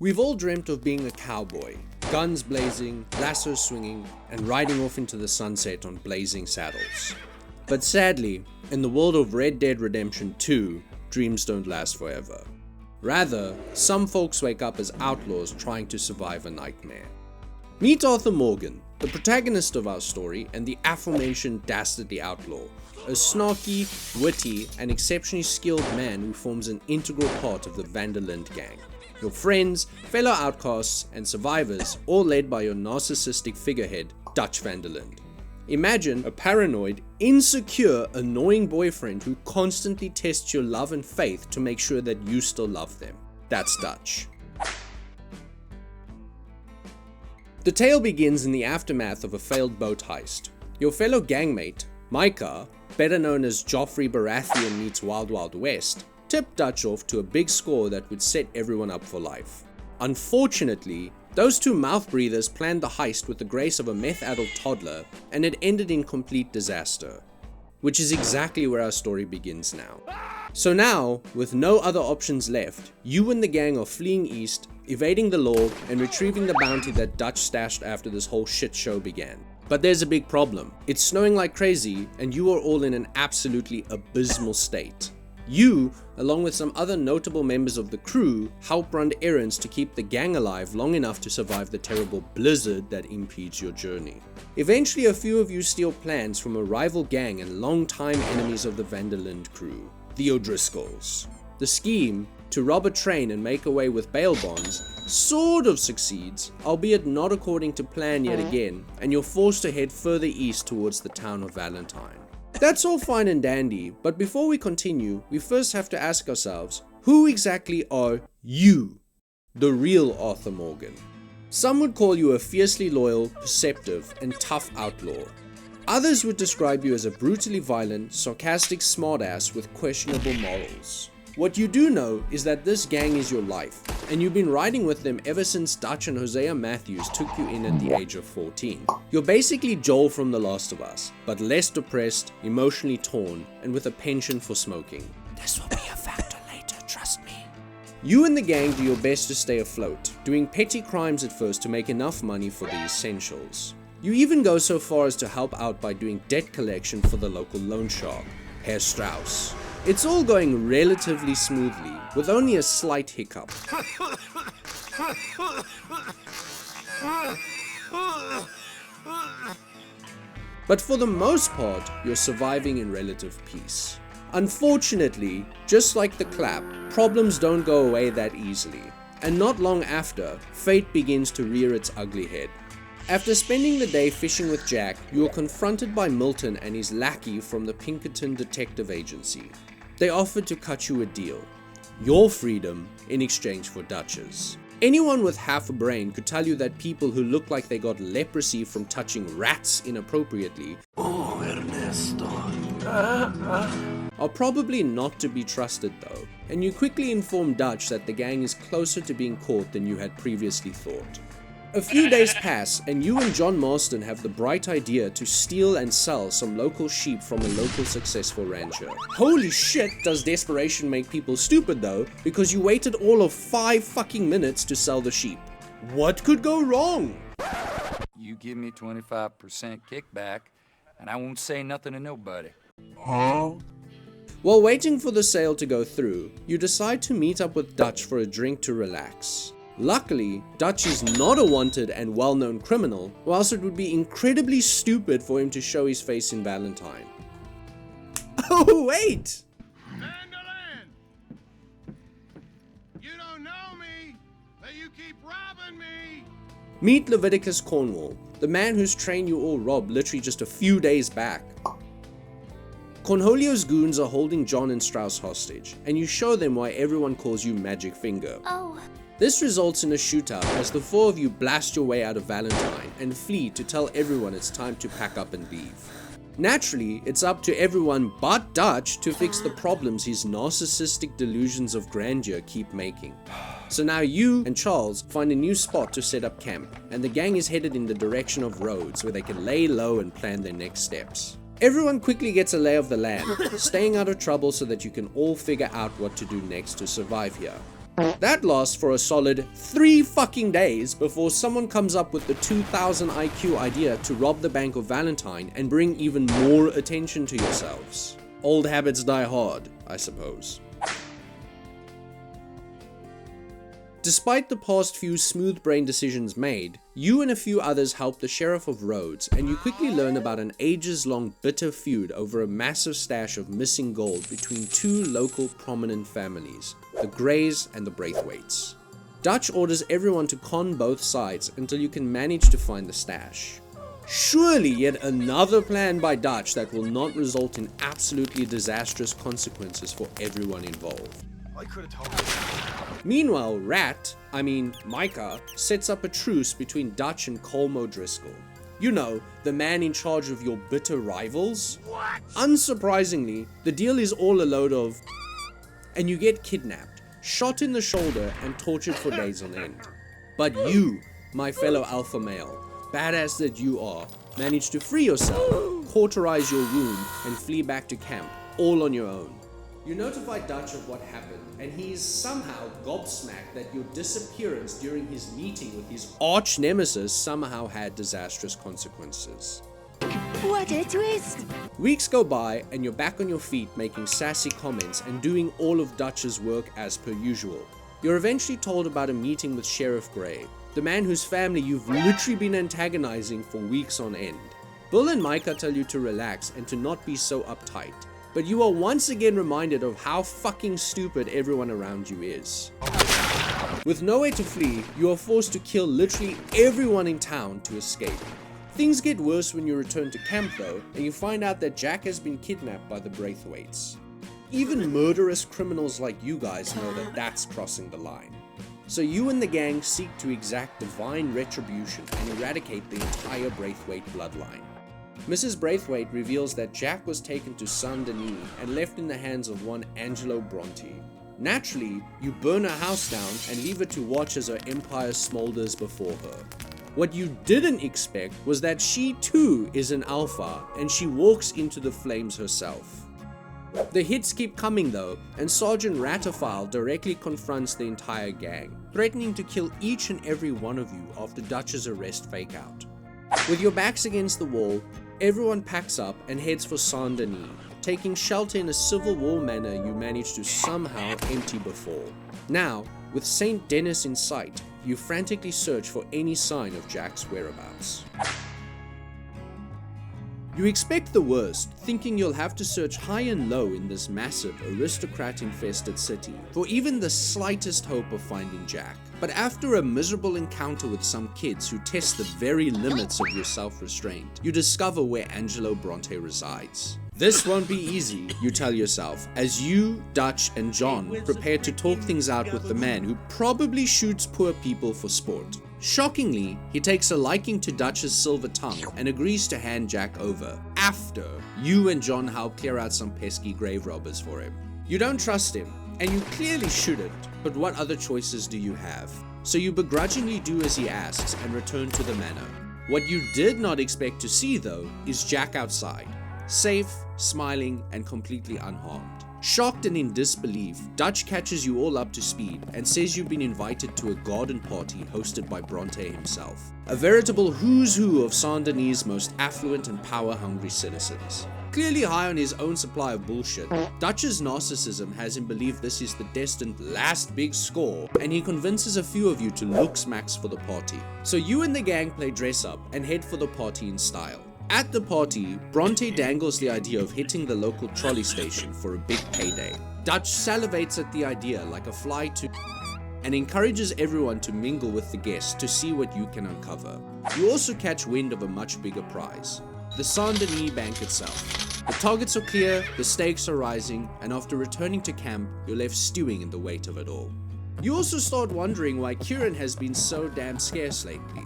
We've all dreamt of being a cowboy, guns blazing, lassos swinging, and riding off into the sunset on blazing saddles. But sadly, in the world of Red Dead Redemption 2, dreams don't last forever. Rather, some folks wake up as outlaws trying to survive a nightmare. Meet Arthur Morgan, the protagonist of our story and the aforementioned dastardly outlaw, a snarky, witty, and exceptionally skilled man who forms an integral part of the Linde gang. Your friends, fellow outcasts, and survivors, all led by your narcissistic figurehead, Dutch van der Linde. Imagine a paranoid, insecure, annoying boyfriend who constantly tests your love and faith to make sure that you still love them. That's Dutch. The tale begins in the aftermath of a failed boat heist. Your fellow gangmate, Micah, better known as Joffrey Baratheon meets Wild Wild West, tipped Dutch off to a big score that would set everyone up for life. Unfortunately, those two mouth breathers planned the heist with the grace of a meth-addled toddler, and it ended in complete disaster. Which is exactly where our story begins now. So now, with no other options left, you and the gang are fleeing east, evading the law, and retrieving the bounty that Dutch stashed after this whole shit show began. But there's a big problem. It's snowing like crazy, and you are all in an absolutely abysmal state. You, along with some other notable members of the crew, help run errands to keep the gang alive long enough to survive the terrible blizzard that impedes your journey. Eventually, a few of you steal plans from a rival gang and long-time enemies of the van der Linde crew, the O'Driscolls. The scheme, to rob a train and make away with bail bonds, sort of succeeds, albeit not according to plan yet again, and you're forced to head further east towards the town of Valentine. That's all fine and dandy, but before we continue, we first have to ask ourselves, who exactly are you, the real Arthur Morgan? Some would call you a fiercely loyal, perceptive, and tough outlaw. Others would describe you as a brutally violent, sarcastic smartass with questionable morals. What you do know is that this gang is your life, and you've been riding with them ever since Dutch and Hosea Matthews took you in at the age of 14. You're basically Joel from The Last of Us, but less depressed, emotionally torn, and with a penchant for smoking. This will be a factor later, trust me. You and the gang do your best to stay afloat, doing petty crimes at first to make enough money for the essentials. You even go so far as to help out by doing debt collection for the local loan shark, Herr Strauss. It's all going relatively smoothly, with only a slight hiccup. But for the most part, you're surviving in relative peace. Unfortunately, just like the clap, problems don't go away that easily, and not long after, fate begins to rear its ugly head. After spending the day fishing with Jack, you are confronted by Milton and his lackey from the Pinkerton Detective Agency. They offered to cut you a deal. Your freedom in exchange for Dutch's. Anyone with half a brain could tell you that people who look like they got leprosy from touching rats inappropriately are probably not to be trusted though, and you quickly inform Dutch that the gang is closer to being caught than you had previously thought. A few days pass, and you and John Marston have the bright idea to steal and sell some local sheep from a local successful rancher. Holy shit, does desperation make people stupid though, because you waited all of 5 fucking minutes to sell the sheep. What could go wrong? You give me 25% kickback, and I won't say nothing to nobody. While waiting for the sale to go through, you decide to meet up with Dutch for a drink to relax. Luckily, Dutch is not a wanted and well-known criminal, whilst it would be incredibly stupid for him to show his face in Valentine. Oh wait! Van der Linde! You don't know me, but you keep robbing me! Meet Leviticus Cornwall, the man whose train you all robbed literally just a few days back. Cornholio's goons are holding John and Strauss hostage, and you show them why everyone calls you Magic Finger. Oh. This results in a shootout as the 4 of you blast your way out of Valentine and flee to tell everyone it's time to pack up and leave. Naturally, it's up to everyone but Dutch to fix the problems his narcissistic delusions of grandeur keep making. So now you and Charles find a new spot to set up camp, and the gang is headed in the direction of Rhodes where they can lay low and plan their next steps. Everyone quickly gets a lay of the land, staying out of trouble so that you can all figure out what to do next to survive here. That lasts for a solid 3 fucking days before someone comes up with the 2000 IQ idea to rob the Bank of Valentine and bring even more attention to yourselves. Old habits die hard, I suppose. Despite the past few smooth brain decisions made, you and a few others help the Sheriff of Rhodes, and you quickly learn about an ages-long bitter feud over a massive stash of missing gold between two local prominent families, the Greys and the Braithwaites. Dutch orders everyone to con both sides until you can manage to find the stash. Surely yet another plan by Dutch that will not result in absolutely disastrous consequences for everyone involved. I could have told you. Meanwhile, Micah, sets up a truce between Dutch and Colmo Driscoll. You know, the man in charge of your bitter rivals. What? Unsurprisingly, the deal is all a load of... and you get kidnapped, shot in the shoulder, and tortured for days on end. But you, my fellow alpha male, badass that you are, manage to free yourself, cauterize your wound, and flee back to camp, all on your own. You notify Dutch of what happened, and he is somehow gobsmacked that your disappearance during his meeting with his arch nemesis somehow had disastrous consequences. What a twist! Weeks go by, and you're back on your feet making sassy comments and doing all of Dutch's work as per usual. You're eventually told about a meeting with Sheriff Grey, the man whose family you've literally been antagonizing for weeks on end. Bill and Micah tell you to relax and to not be so uptight. But you are once again reminded of how fucking stupid everyone around you is. With nowhere to flee, you are forced to kill literally everyone in town to escape. Things get worse when you return to camp though, and you find out that Jack has been kidnapped by the Braithwaites. Even murderous criminals like you guys know that that's crossing the line. So you and the gang seek to exact divine retribution and eradicate the entire Braithwaite bloodline. Mrs. Braithwaite reveals that Jack was taken to Saint Denis and left in the hands of one Angelo Bronte. Naturally, you burn her house down and leave her to watch as her empire smolders before her. What you didn't expect was that she too is an alpha and she walks into the flames herself. The hits keep coming though, and Sergeant Ratophile directly confronts the entire gang, threatening to kill each and every one of you after Dutch's arrest fake out. With your backs against the wall, everyone packs up and heads for Saint Denis, taking shelter in a Civil War manor you managed to somehow empty before. Now, with St. Denis in sight, you frantically search for any sign of Jack's whereabouts. You expect the worst, thinking you'll have to search high and low in this massive, aristocrat-infested city for even the slightest hope of finding Jack. But after a miserable encounter with some kids who test the very limits of your self-restraint, you discover where Angelo Bronte resides. This won't be easy, you tell yourself, as you, Dutch, and John prepare to talk things out with the man who probably shoots poor people for sport. Shockingly, he takes a liking to Dutch's silver tongue and agrees to hand Jack over, after you and John help clear out some pesky grave robbers for him. You don't trust him, and you clearly shouldn't, but what other choices do you have? So you begrudgingly do as he asks and return to the manor. What you did not expect to see though is Jack outside, safe, smiling, and completely unharmed. Shocked and in disbelief, Dutch catches you all up to speed and says you've been invited to a garden party hosted by Bronte himself, a veritable who's who of Saint Denis' most affluent and power-hungry citizens. Clearly high on his own supply of bullshit, Dutch's narcissism has him believe this is the destined last big score, and he convinces a few of you to look smacks for the party. So you and the gang play dress up and head for the party in style. At the party, Bronte dangles the idea of hitting the local trolley station for a big payday. Dutch salivates at the idea like a fly to and encourages everyone to mingle with the guests to see what you can uncover. You also catch wind of a much bigger prize, the Saint Denis Bank itself. The targets are clear, the stakes are rising, and after returning to camp, you're left stewing in the weight of it all. You also start wondering why Kieran has been so damn scarce lately.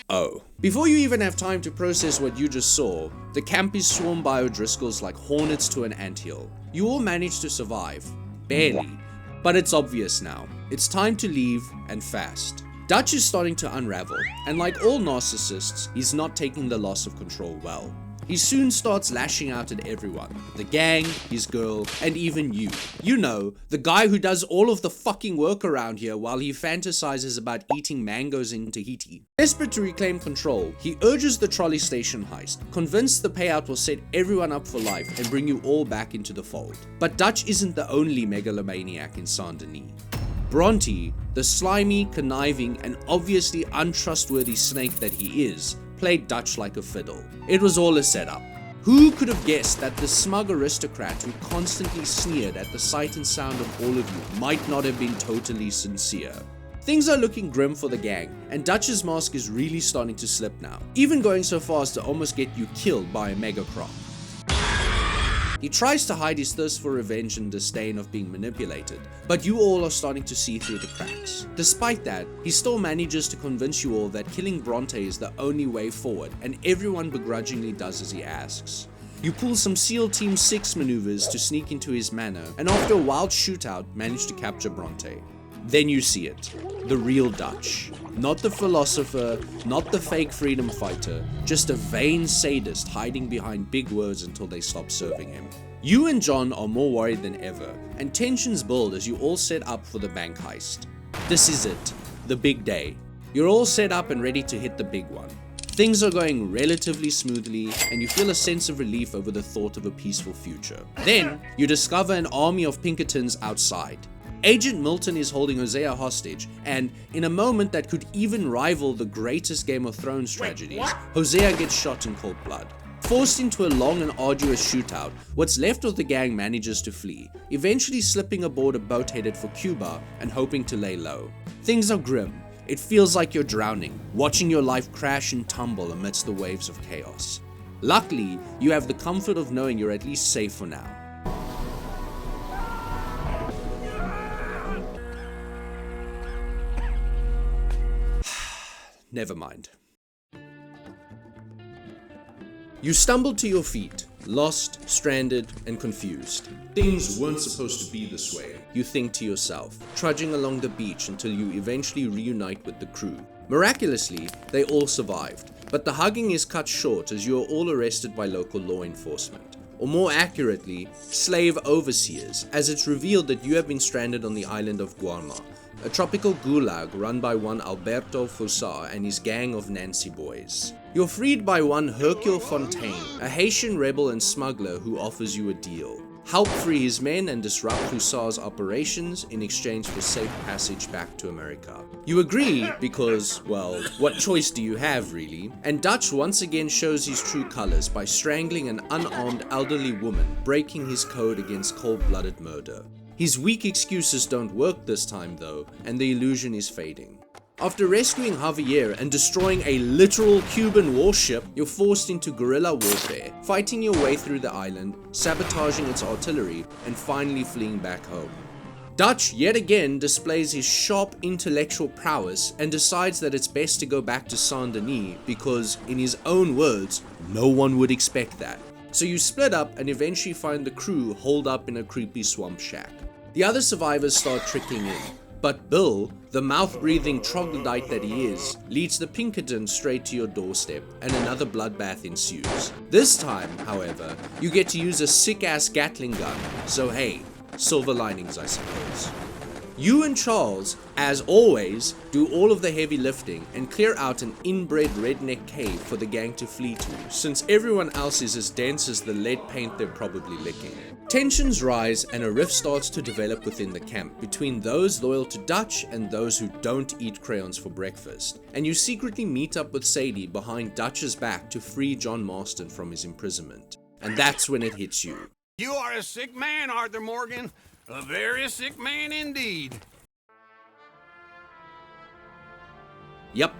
Oh. Before you even have time to process what you just saw, the camp is swarmed by O'Driscolls like hornets to an anthill. You all manage to survive. Barely. But it's obvious now. It's time to leave, and fast. Dutch is starting to unravel, and like all narcissists, he's not taking the loss of control well. He soon starts lashing out at everyone. The gang, his girl, and even you. You know, the guy who does all of the fucking work around here while he fantasizes about eating mangoes in Tahiti. Desperate to reclaim control, he urges the trolley station heist, convinced the payout will set everyone up for life and bring you all back into the fold. But Dutch isn't the only megalomaniac in Saint-Denis. Bronte, the slimy, conniving, and obviously untrustworthy snake that he is, played Dutch like a fiddle. It was all a setup. Who could have guessed that the smug aristocrat who constantly sneered at the sight and sound of all of you might not have been totally sincere? Things are looking grim for the gang, and Dutch's mask is really starting to slip now, even going so far as to almost get you killed by a mega crop. He tries to hide his thirst for revenge and disdain of being manipulated, but you all are starting to see through the cracks. Despite that, he still manages to convince you all that killing Bronte is the only way forward, and everyone begrudgingly does as he asks. You pull some SEAL Team 6 maneuvers to sneak into his manor, and after a wild shootout, manage to capture Bronte. Then you see it. The real Dutch. Not the philosopher, not the fake freedom fighter, just a vain sadist hiding behind big words until they stop serving him. You and John are more worried than ever, and tensions build as you all set up for the bank heist. This is it. The big day. You're all set up and ready to hit the big one. Things are going relatively smoothly, and you feel a sense of relief over the thought of a peaceful future. Then, you discover an army of Pinkertons outside. Agent Milton is holding Hosea hostage, and in a moment that could even rival the greatest Game of Thrones tragedies, Hosea gets shot in cold blood. Forced into a long and arduous shootout, what's left of the gang manages to flee, eventually slipping aboard a boat headed for Cuba and hoping to lay low. Things are grim. It feels like you're drowning, watching your life crash and tumble amidst the waves of chaos. Luckily, you have the comfort of knowing you're at least safe for now. Never mind. You stumble to your feet, lost, stranded, and confused. Things weren't supposed to be this way, you think to yourself, trudging along the beach until you eventually reunite with the crew. Miraculously, they all survived, but the hugging is cut short as you are all arrested by local law enforcement. Or more accurately, slave overseers, as it's revealed that you have been stranded on the island of Guarma, a tropical gulag run by one Alberto Fossar and his gang of Nancy boys. You're freed by one Hercule Fontaine, a Haitian rebel and smuggler who offers you a deal. Help free his men and disrupt Fossar's operations in exchange for safe passage back to America. You agree because, well, what choice do you have really? And Dutch once again shows his true colors by strangling an unarmed elderly woman, breaking his code against cold-blooded murder. His weak excuses don't work this time though, and the illusion is fading. After rescuing Javier and destroying a literal Cuban warship, you're forced into guerrilla warfare, fighting your way through the island, sabotaging its artillery, and finally fleeing back home. Dutch yet again displays his sharp intellectual prowess and decides that it's best to go back to Saint-Denis because, in his own words, no one would expect that. So you split up and eventually find the crew holed up in a creepy swamp shack. The other survivors start trickling in, but Bill, the mouth-breathing troglodyte that he is, leads the Pinkertons straight to your doorstep, and another bloodbath ensues. This time, however, you get to use a sick-ass Gatling gun, so hey, silver linings I suppose. You and Charles, as always, do all of the heavy lifting and clear out an inbred redneck cave for the gang to flee to, since everyone else is as dense as the lead paint they're probably licking. Tensions rise and a rift starts to develop within the camp between those loyal to Dutch and those who don't eat crayons for breakfast, and you secretly meet up with Sadie behind Dutch's back to free John Marston from his imprisonment. And that's when it hits you. You are a sick man, Arthur Morgan. A very sick man indeed. Yup,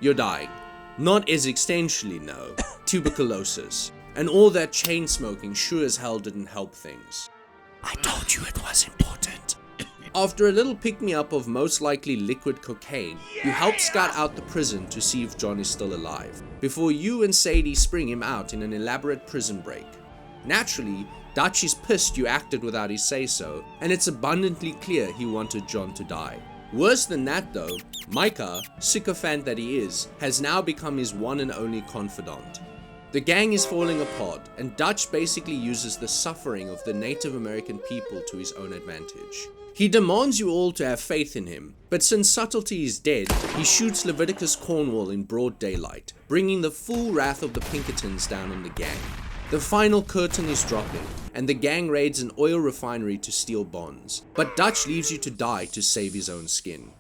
you're dying. Not existentially, no. Tuberculosis. And all that chain smoking sure as hell didn't help things. I told you it was important. After a little pick-me-up of most likely liquid cocaine, you help scout out the prison to see if John is still alive, before you and Sadie spring him out in an elaborate prison break. Naturally, Dutch is pissed you acted without his say-so, and it's abundantly clear he wanted John to die. Worse than that though, Micah, sycophant that he is, has now become his one and only confidant. The gang is falling apart, and Dutch basically uses the suffering of the Native American people to his own advantage. He demands you all to have faith in him, but since subtlety is dead, he shoots Leviticus Cornwall in broad daylight, bringing the full wrath of the Pinkertons down on the gang. The final curtain is dropping, and the gang raids an oil refinery to steal bonds, but Dutch leaves you to die to save his own skin.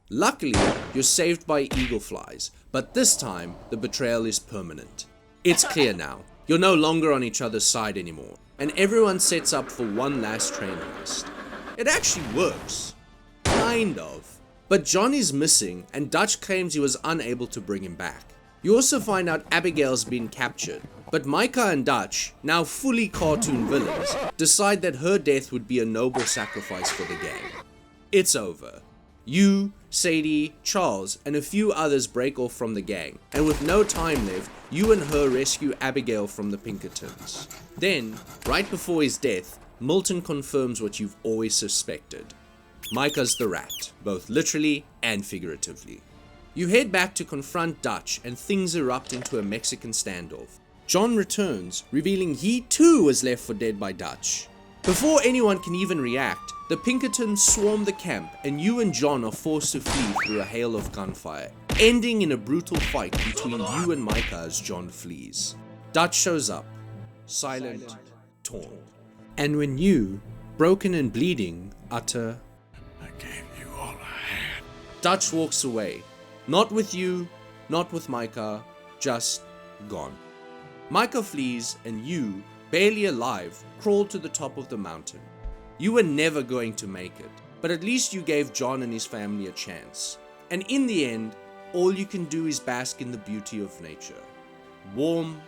Luckily, you're saved by eagle flies, but this time, the betrayal is permanent. It's clear now, you're no longer on each other's side anymore, and everyone sets up for one last train heist. It actually works. Kind of. But John is missing, and Dutch claims he was unable to bring him back. You also find out Abigail's been captured, but Micah and Dutch, now fully cartoon villains, decide that her death would be a noble sacrifice for the gang. It's over. You, Sadie, Charles, and a few others break off from the gang, and with no time left, you and her rescue Abigail from the Pinkertons. Then, right before his death, Milton confirms what you've always suspected. Micah's the rat, both literally and figuratively. You head back to confront Dutch, and things erupt into a Mexican standoff. John returns, revealing he too was left for dead by Dutch. Before anyone can even react, the Pinkertons swarm the camp, and you and John are forced to flee through a hail of gunfire, ending in a brutal fight between you and Micah as John flees. Dutch shows up, silent, torn. And when you, broken and bleeding, utter, I gave you all I had. Dutch walks away. Not with you, not with Micah, just gone. Micah flees, and you, barely alive, crawl to the top of the mountain. You were never going to make it, but at least you gave John and his family a chance. And in the end, all you can do is bask in the beauty of nature. Warm,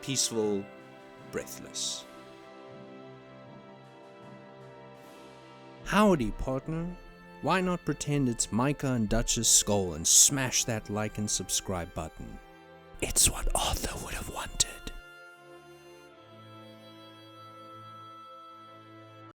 peaceful, breathless. Howdy, partner. Why not pretend it's Micah and Dutch's skull and smash that like and subscribe button? It's what Arthur would have wanted.